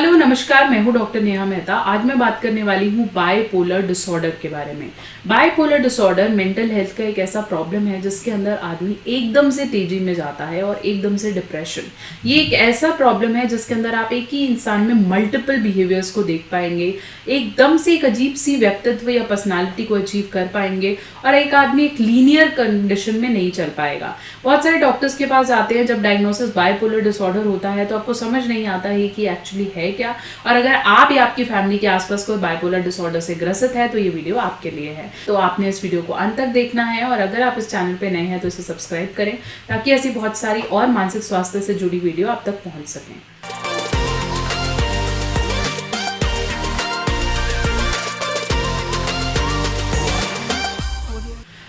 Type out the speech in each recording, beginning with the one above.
Hello नमस्कार, मैं हूं डॉक्टर नेहा मेहता। आज मैं बात करने वाली हूं बाइपोलर डिसऑर्डर के बारे में। बाइपोलर डिसऑर्डर मेंटल हेल्थ का एक ऐसा प्रॉब्लम है जिसके अंदर आदमी एकदम से तेजी में जाता है और एकदम से डिप्रेशन। ये एक ऐसा प्रॉब्लम है जिसके अंदर आप एक ही इंसान में मल्टीपल बिहेवियर्स को देख पाएंगे, एकदम से एक अजीब सी व्यक्तित्व या पर्सनालिटी को अचीव कर पाएंगे और एक आदमी एक लीनियर कंडीशन में नहीं चल पाएगा। बहुत सारे डॉक्टर्स के पास आते हैं, जब डायग्नोसिस बाइपोलर डिसऑर्डर होता है तो आपको समझ नहीं आता है कि एक्चुअली है क्या, और अगर आप या आपकी फैमिली के आसपास कोई बाइपोलर डिसऑर्डर से ग्रसित है तो ये वीडियो आपके लिए है। तो आपने इस वीडियो को अंत तक देखना है, और अगर आप इस चैनल पे नए हैं तो इसे सब्सक्राइब करें ताकि ऐसी बहुत सारी और मानसिक स्वास्थ्य से जुड़ी वीडियो आप तक पहुंच सकें।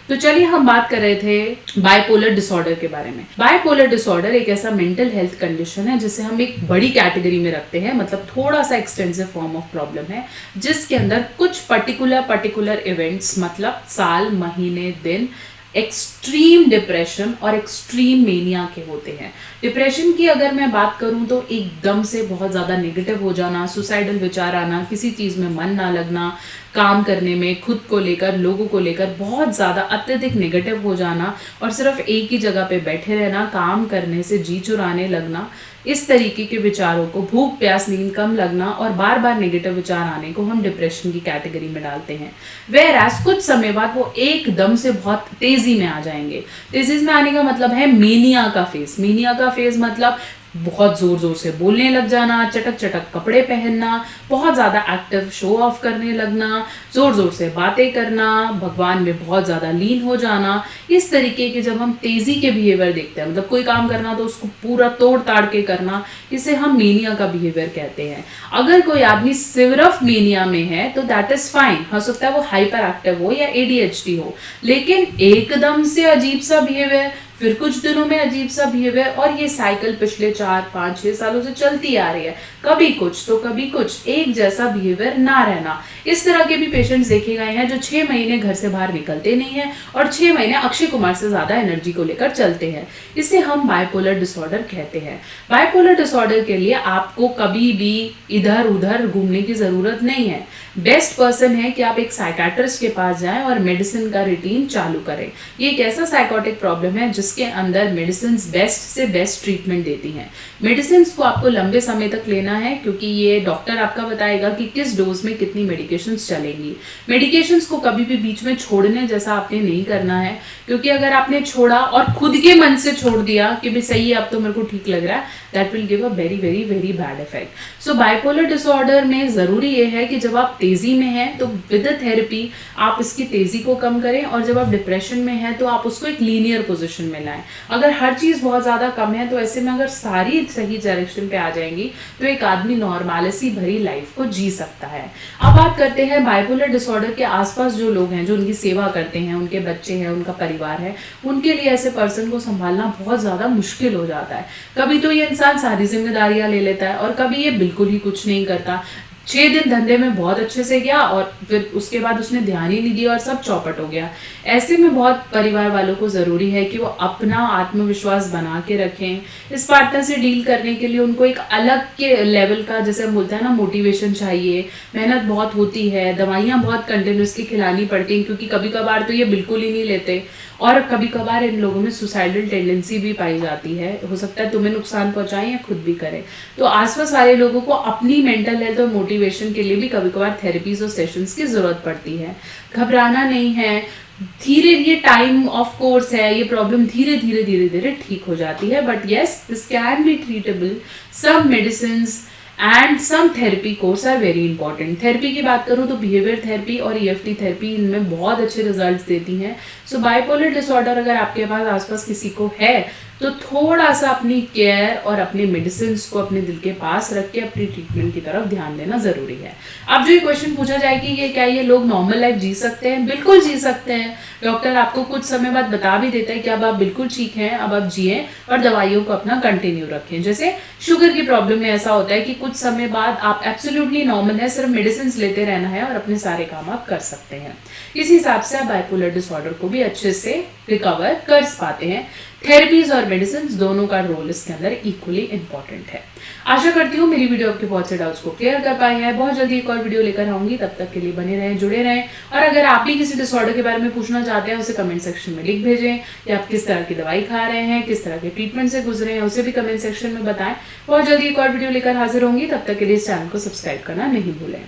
तो चलिए हम बात कर रहे थे बाइपोलर डिसऑर्डर के बारे में। बाइपोलर डिसऑर्डर एक ऐसा मेंटल हेल्थ कंडीशन है जिसे हम एक बड़ी कैटेगरी में रखते हैं, मतलब थोड़ा सा एक्सटेंसिव फॉर्म ऑफ प्रॉब्लम है जिसके अंदर कुछ पर्टिकुलर इवेंट्स, मतलब साल, महीने, दिन, एक्सट्रीम डिप्रेशन और एक्सट्रीम मेनिया के होते हैं। डिप्रेशन की अगर मैं बात करूं तो एकदम से बहुत ज़्यादा नेगेटिव हो जाना, सुसाइडल विचार आना, किसी चीज़ में मन ना लगना, काम करने में, खुद को लेकर, लोगों को लेकर बहुत ज़्यादा अत्यधिक नेगेटिव हो जाना और सिर्फ एक ही जगह पे बैठे रहना, काम करने से जी चुराने लगना, इस तरीके के विचारों को, भूख प्यास नींद कम लगना और बार बार नेगेटिव विचार आने को हम डिप्रेशन की कैटेगरी में डालते हैं। वेयरएज़ कुछ समय बाद वो एकदम से बहुत तेजी में आ जाएंगे। तेजी में आने का मतलब है मेनिया का फेज। मेनिया का फेज मतलब बहुत जोर जोर से बोलने लग जाना, चटक चटक कपड़े पहनना, बहुत ज़्यादा एक्टिव शो ऑफ करने लगना, जोर जोर से बातें करना, भगवान में बहुत ज़्यादा लीन हो जाना। इस तरीके के जब हम तेज़ी के बिहेवियर देखते हैं, मतलब कोई काम करना तो उसको पूरा तोड़ ताड़ के करना, इसे हम मेनिया का बिहेवियर कहते हैं। अगर कोई आदमी सिर्फ मेनिया में है तो दैट इज फाइन, हो सकता है वो हाइपर एक्टिव हो या ADHD हो, लेकिन एकदम से अजीब सा बिहेवियर, फिर कुछ दिनों में अजीब सा बिहेवियर, और ये साइकिल पिछले 4, 5, 6 सालों से चलती आ रही है। कभी कुछ तो कभी कुछ, एक जैसा बिहेवियर ना रहना। इस तरह के भी पेशेंट्स देखे गए हैं जो 6 महीने घर से बाहर निकलते नहीं हैं और 6 महीने अक्षय कुमार से ज्यादा एनर्जी को लेकर चलते हैं। इसे हम बाइपोलर डिसऑर्डर कहते हैं। बाइपोलर डिसऑर्डर के लिए आपको कभी भी इधर उधर घूमने की जरूरत नहीं है। बेस्ट पर्सन है कि आप एक साइकाट्रिस्ट के पास जाएं और मेडिसिन का रूटीन चालू करें। ये एक ऐसा साइकोटिक प्रॉब्लम है जिसके अंदर मेडिसिन बेस्ट से बेस्ट ट्रीटमेंट देती हैं। मेडिसिन को आपको लंबे समय तक लेना है क्योंकि ये डॉक्टर आपका बताएगा कि किस डोज में कितनी मेडिकेशंस चलेंगी। मेडिकेशंस को कभी भी बीच में छोड़ने जैसा आपने नहीं करना है, क्योंकि अगर आपने छोड़ा और खुद के मन से छोड़ दिया कि भाई सही है अब तो मेरे को ठीक लग रहा है, that will give a very very very bad effect. So bipolar disorder में जरूरी ये है कि जब आप तेजी में हैं तो विद थेरेपी आप इसकी तेजी को कम करें, और जब आप डिप्रेशन में हैं तो आप उसको एक लीनियर पोजीशन में लाएं। अगर हर चीज बहुत ज्यादा कम है तो ऐसे में अगर सारी सही डायरेक्शन पे आ जाएंगी तो एक आदमी नॉर्मलिटी भरी लाइफ को जी सकता है। अब बात करते हैं बाइपोलर डिसऑर्डर के आसपास जो लोग हैं, जो उनकी सेवा करते हैं, उनके बच्चे हैं, उनका परिवार है, उनके लिए ऐसे पर्सन को संभालना बहुत ज्यादा मुश्किल हो जाता है। कभी तो ये इंसान सारी जिम्मेदारियां ले लेता है और कभी ये बिल्कुल ही कुछ नहीं करता। 6 दिन धंधे में बहुत अच्छे से गया और फिर उसके बाद उसने ध्यान ही नहीं दिया और सब चौपट हो गया। ऐसे में बहुत परिवार वालों को ज़रूरी है कि वो अपना आत्मविश्वास बना के रखें। इस पार्टनर से डील करने के लिए उनको एक अलग के लेवल का, जैसे हम बोलते हैं ना, मोटिवेशन चाहिए। मेहनत बहुत होती है, दवाइयाँ बहुत कंटिन्यूसली खिलानी पड़ती हैं क्योंकि कभी कभार तो ये बिल्कुल ही नहीं लेते, और कभी कभार इन लोगों में सुसाइडल टेंडेंसी भी पाई जाती है। हो सकता है तुम्हें नुकसान पहुंचाएं या खुद भी करें। तो आसपास वाले लोगों को अपनी मेंटल हेल्थ और मोटिवेशन के लिए भी कभी कभार थेरेपीज और सेशंस की जरूरत पड़ती है। घबराना नहीं है, धीरे ये टाइम ऑफ कोर्स है, ये प्रॉब्लम धीरे धीरे ठीक हो जाती है। But yes, this can be treatable. Some medicines and some therapy course are very important. Therapy की बात करूँ तो बिहेवियर थेरेपी और EFT थेरेपी इनमें बहुत अच्छे रिजल्ट्स देती हैं। सो बाइपोलर डिसऑर्डर अगर आपके पास आसपास किसी को है तो थोड़ा सा अपनी केयर और अपने मेडिसिन को अपने दिल के पास रख के अपनी ट्रीटमेंट की तरफ ध्यान देना जरूरी है। अब जो ये क्वेश्चन पूछा जाए कि ये क्या ये लोग नॉर्मल लाइफ जी सकते हैं? बिल्कुल जी सकते हैं। डॉक्टर आपको कुछ समय बाद बता भी देता है कि अब आप बिल्कुल ठीक हैं, अब आप जिए और दवाइयों को अपना कंटिन्यू रखें। जैसे शुगर की प्रॉब्लम में ऐसा होता है कि कुछ समय बाद आप एब्सोल्युटली नॉर्मल है, सिर्फ मेडिसिन लेते रहना है और अपने सारे काम आप कर सकते हैं। इस हिसाब से आप बाइपोलर डिसऑर्डर को भी अच्छे से रिकवर कर पाते हैं। थेरेपीज और मेडिसिन दोनों का रोल इसके अंदर इक्वली इंपॉर्टेंट है। आशा करती हूँ मेरी वीडियो आपके बहुत से डाउट्स को क्लियर कर पाई है। बहुत जल्दी एक और वीडियो लेकर आऊंगी, तब तक के लिए बने रहें, जुड़े रहें। और अगर आप भी किसी डिसऑर्डर के बारे में पूछना चाहते हैं उसे कमेंट सेक्शन में लिख भेजें, या आप किस तरह की दवाई खा रहे हैं, किस तरह के ट्रीटमेंट से गुजरे हैं, उसे भी कमेंट सेक्शन में बताएं। बहुत जल्दी एक और वीडियो लेकर हाजिर होंगी, तब तक के लिए इस चैनल को सब्सक्राइब करना नहीं भूलें।